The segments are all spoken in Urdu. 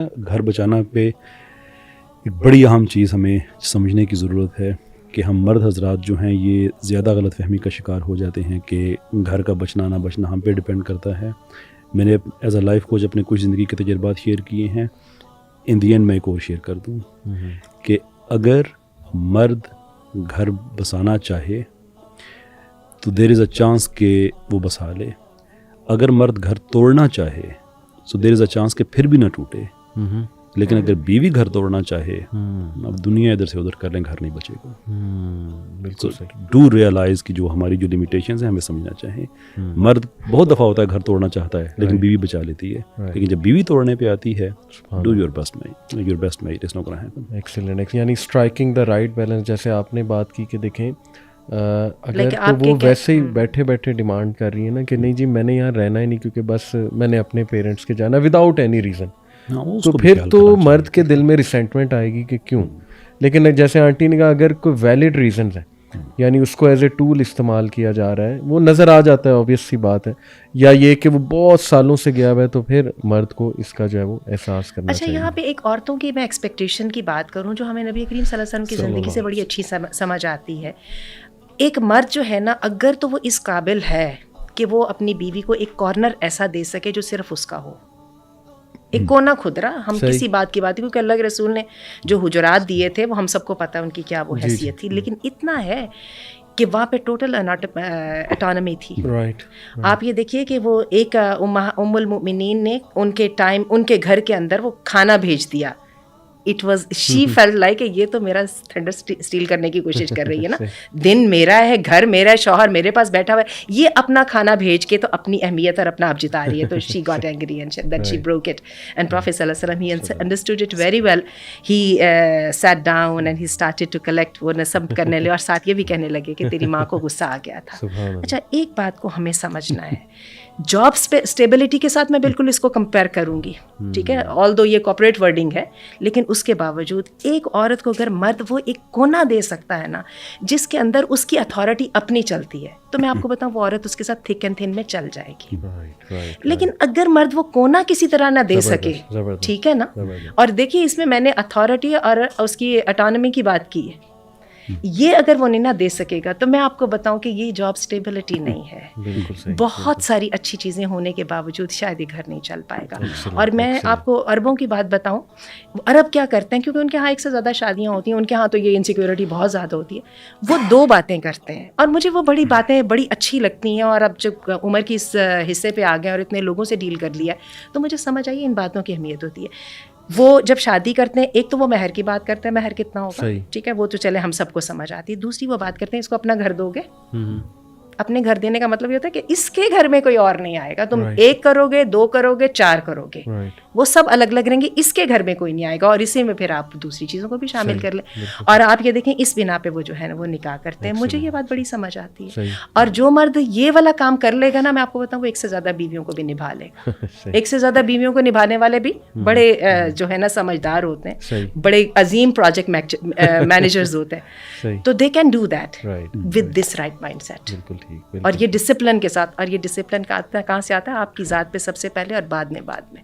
گھر بچانا پہ ایک بڑی اہم چیز ہمیں سمجھنے کی ضرورت ہے کہ ہم مرد حضرات جو ہیں یہ زیادہ غلط فہمی کا شکار ہو جاتے ہیں کہ گھر کا بچنا نہ بچنا ہم پہ ڈپینڈ کرتا ہے. میں نے ایز اے لائف کوچ اپنے کچھ زندگی کے تجربات شیئر کیے ہیں. ان دی اینڈ میں ایک اور شیئر کر دوں کہ اگر مرد گھر بسانا چاہے تو دیر از اے چانس کہ وہ بسا لے. اگر مرد گھر توڑنا چاہے سو دیر از اے چانس کہ پھر بھی نہ ٹوٹے. لیکن اگر بیوی گھر توڑنا چاہے اب دنیا ادھر سے ادھر کر لیں گھر نہیں بچے گا. بالکل ڈو ریئلائز کہ جو ہماری جو لمیٹیشنز ہیں ہمیں سمجھنا چاہیے. مرد بہت دفعہ ہوتا ہے گھر توڑنا چاہتا ہے لیکن بیوی بچا لیتی ہے. لیکن جب بیوی توڑنے پہ آتی ہے do your best mate it's not gonna happen. Excellent. یعنی اسٹرائکنگ دا رائٹ بیلنس. جیسے آپ نے بات کی کہ دیکھیں اگر تو وہ ویسے ہی بیٹھے بیٹھے ڈیمانڈ کر رہی ہے نا کہ نہیں جی میں نے یہاں رہنا ہی نہیں کیونکہ بس میں نے اپنے پیرنٹس کے جانا وداؤٹ اینی ریزن, تو پھر تو مرد کے دل میں ریسینٹمنٹ آئے گی کہ کیوں. لیکن جیسے آنٹی نے کہا اگر کوئی ویلڈ ریزنز ہیں یعنی اس کو ایز اے ٹول استعمال کیا جا رہا ہے وہ نظر آ جاتا ہے, آبویس سی بات ہے, یا یہ کہ وہ بہت سالوں سے گیا ہوا ہے تو پھر مرد کو اس کا جو ہے وہ احساس کرنا چاہیے. اچھا یہاں پہ ایک عورتوں کی میں ایکسپیکٹیشن کی بات کروں جو ہمیں نبی کریم صلی اللہ علیہ وسلم کی زندگی سے بڑی اچھی سمجھ آتی ہے. ایک مرد جو ہے نا اگر تو وہ اس قابل ہے کہ وہ اپنی بیوی کو ایک کارنر ایسا دے سکے جو صرف اس کا ہو, ایک کونا خدرا. ہم کسی بات کی بات کیونکہ اللہ کے رسول نے جو حجرات دیے تھے وہ ہم سب کو پتہ ان کی کیا وہ حیثیت تھی, لیکن اتنا ہے کہ وہاں پہ ٹوٹل اٹانومی تھی. آپ یہ دیکھیے کہ وہ ایک ام المؤمنین نے ان کے ٹائم ان کے گھر کے اندر وہ کھانا بھیج دیا. It was she felt like کہ یہ تو میرا تھنڈر اسٹیل کرنے کی کوشش کر رہی ہے نا. دن میرا ہے, گھر میرا ہے, شوہر میرے پاس بیٹھا ہوا ہے, یہ اپنا کھانا بھیج کے تو اپنی اہمیت اور اپنا آپ جتا رہی ہے. تو she got angry and that she broke it and prophet صلی اللہ علیہ وسلم he understood it very well. He sat down and he started to collect, وہ نصب کرنے لگے اور ساتھ یہ بھی کہنے لگے کہ تیری ماں کو غصہ آ گیا تھا. اچھا ایک بات کو ہمیں سمجھنا ہے, جاب اسٹیبلٹی کے ساتھ میں بالکل اس کو کمپیئر کروں گی, ٹھیک ہے, آل دو یہ کارپوریٹ ورڈنگ ہے, لیکن اس کے باوجود ایک عورت کو اگر مرد وہ ایک کونا دے سکتا ہے نا جس کے اندر اس کی اتھارٹی اپنی چلتی ہے, تو میں آپ کو بتاؤں وہ عورت اس کے ساتھ تھک اینڈ تھن میں چل جائے گی. لیکن اگر مرد وہ کونا کسی طرح نہ دے سکے, ٹھیک ہے نا, اور دیکھیے اس میں میں نے اتھارٹی اور اس کی اٹانومی کی بات کی ہے, یہ اگر وہ نہیں نہ دے سکے گا تو میں آپ کو بتاؤں کہ یہ جاب اسٹیبلٹی نہیں ہے. بہت ساری اچھی چیزیں ہونے کے باوجود شاید یہ گھر نہیں چل پائے گا. اور میں آپ کو عربوں کی بات بتاؤں, عرب کیا کرتے ہیں, کیونکہ ان کے ہاں ایک سے زیادہ شادیاں ہوتی ہیں, ان کے ہاں تو یہ انسیکیورٹی بہت زیادہ ہوتی ہے, وہ دو باتیں کرتے ہیں اور مجھے وہ بڑی باتیں بڑی اچھی لگتی ہیں. اور اب جب عمر کی اس حصے پہ آ گئے اور اتنے لوگوں سے ڈیل کر لیا تو مجھے سمجھ آئی ان باتوں کی اہمیت ہوتی ہے. وہ جب شادی کرتے ہیں ایک تو وہ مہر کی بات کرتے ہیں, مہر کتنا ہوگا, ٹھیک ہے, وہ تو چلے ہم سب کو سمجھ آتی ہے. دوسری وہ بات کرتے ہیں اس کو اپنا گھر دو گے. اپنے گھر دینے کا مطلب یہ ہوتا ہے کہ اس کے گھر میں کوئی اور نہیں آئے گا, تم ایک کرو گے, دو کرو گے, چار کرو گے, وہ سب الگ الگ رہیں گے, اس کے گھر میں کوئی نہیں آئے گا, اور اسی میں پھر آپ دوسری چیزوں کو بھی شامل کر لیں. اور آپ یہ دیکھیں اس بنا پہ وہ جو ہے نا وہ نکاح کرتے ہیں. مجھے یہ بات بڑی سمجھ آتی ہے. اور جو مرد یہ والا کام کر لے گا نا, میں آپ کو بتاؤں وہ ایک سے زیادہ بیویوں کو بھی نبھا لے گا. ایک سے زیادہ بیویوں کو نبھانے والے بھی بڑے جو ہے نا سمجھدار ہوتے ہیں, بڑے عظیم پروجیکٹ مینیجرز ہوتے ہیں, تو they can do that with this right mindset. اور یہ ڈسپلن کے ساتھ, اور یہ ڈسپلن کہاں سے آتا ہے, آپ کی ذات پہ سب سے پہلے اور بعد میں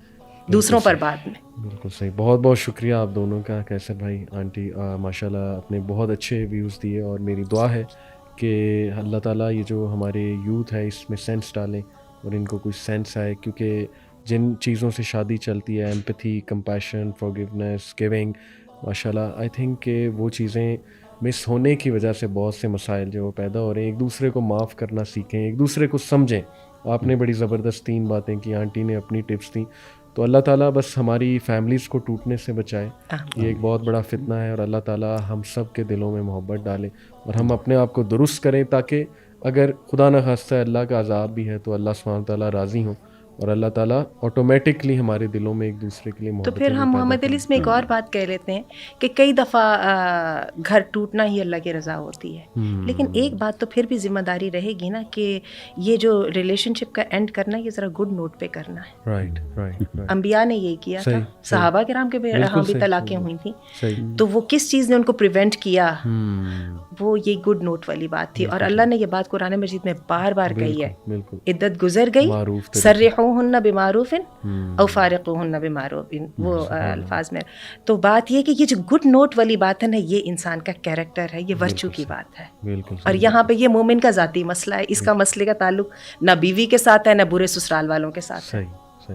دوسروں پر بعد میں. بالکل صحیح. بہت بہت شکریہ آپ دونوں کا, کیسر بھائی, آنٹی, ماشاء اللہ اپنے بہت اچھے ویوز دیے. اور میری دعا ہے کہ اللہ تعالیٰ یہ جو ہمارے یوتھ ہے اس میں سینس ڈالیں اور ان کو کچھ سینس آئے, کیونکہ جن چیزوں سے شادی چلتی ہے, ایمپتھی, کمپیشن, فارگیونیس, گیونگ, ماشاء اللہ آئی تھنک کہ وہ چیزیں مس ہونے کی وجہ سے بہت سے مسائل جو پیدا ہو رہے ہیں. ایک دوسرے کو معاف کرنا سیکھیں, ایک دوسرے کو سمجھیں. آپ نے بڑی زبردست 3 باتیں کی, آنٹی نے اپنی ٹپس دیں. تو اللہ تعالیٰ بس ہماری فیملیز کو ٹوٹنے سے بچائے. یہ ایک بہت بڑا فتنہ ہے, اور اللہ تعالیٰ ہم سب کے دلوں میں محبت ڈالے اور ہم اپنے آپ کو درست کریں, تاکہ اگر خدا نہ خواستہ اللہ کا عذاب بھی ہے تو اللہ سبحانہ تعالیٰ راضی ہوں, اور اللہ تعالیٰ آٹومیٹکلی ہمارے دلوں میں ایک دوسرے کے لیے محبت. تو پھر ہم محمد علی اس میں ایک اور بات کہہ لیتے ہیں کہ کئی دفعہ گھر ٹوٹنا ہی اللہ کی رضا ہوتی ہے, لیکن ایک بات تو پھر بھی ذمہ داری رہے گی نا کہ یہ جو ریلیشن شپ کا اینڈ کرنا یہ ذرا گڈ نوٹ پہ کرنا ہے. رائٹ. انبیاء نے یہی کیا تھا, صحابہ کرام کے یہاں بھی طلاقیں ہوئی تھیں, تو وہ کس چیز نے ان کو پریونٹ کیا, وہ یہ گڈ نوٹ والی بات تھی. اور اللہ نے یہ بات قرآن مجید میں بار بار کہی ہے, عدت گزر گئی, سرحوا فَاتِّبِعُوهُنَّ بِمَعْرُوفٍ أَوْ فَارِقُوهُنَّ بِمَعْرُوفٍ, وہ الفاظ میں. تو بات یہ کہ یہ جو گڈ نوٹ والی بات ہے نا, یہ انسان کا کیریکٹر ہے, یہ ورچو کی بات ہے. بالکل. اور یہاں پہ یہ مومن کا ذاتی مسئلہ ہے, اس کا مسئلے کا تعلق نہ بیوی کے ساتھ ہے نہ برے سسرال والوں کے ساتھ ہے,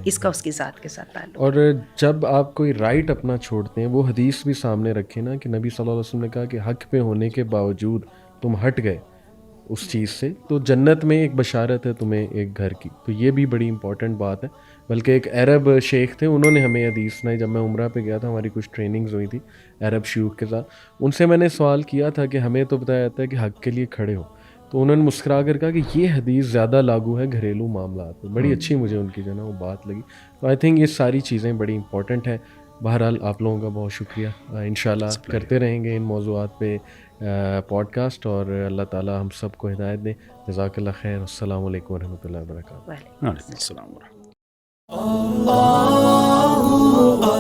اس کا اس کی ذات کے ساتھ تعلق. اور جب آپ کوئی رائٹ اپنا چھوڑتے ہیں, وہ حدیث بھی سامنے رکھے نا کہ نبی صلی اللہ علیہ وسلم نے کہا کہ حق پہ ہونے کے باوجود تم ہٹ گئے اس چیز سے, تو جنت میں ایک بشارت ہے تمہیں ایک گھر کی. تو یہ بھی بڑی امپورٹنٹ بات ہے. بلکہ ایک عرب شیخ تھے, انہوں نے ہمیں حدیث سنائی. جب میں عمرہ پہ گیا تھا, ہماری کچھ ٹریننگز ہوئی تھی عرب شیوخ کے ساتھ, ان سے میں نے سوال کیا تھا کہ ہمیں تو بتایا جاتا ہے کہ حق کے لیے کھڑے ہو, تو انہوں نے مسکرا کر کہا کہ یہ حدیث زیادہ لاگو ہے گھریلو معاملات میں. بڑی اچھی مجھے ان کی جو ہے نا وہ بات لگی. تو آئی تھنک یہ ساری چیزیں بڑی امپورٹنٹ ہیں. بہرحال آپ لوگوں کا بہت شکریہ. انشاءاللہ کرتے رہیں گے ان موضوعات پہ پوڈ کاسٹ, اور اللہ تعالیٰ ہم سب کو ہدایت دیں. جزاک اللہ خیر. السلام علیکم ورحمۃ اللہ وبرکاتہ. وعلیکم السلام ورحمۃ اللہ.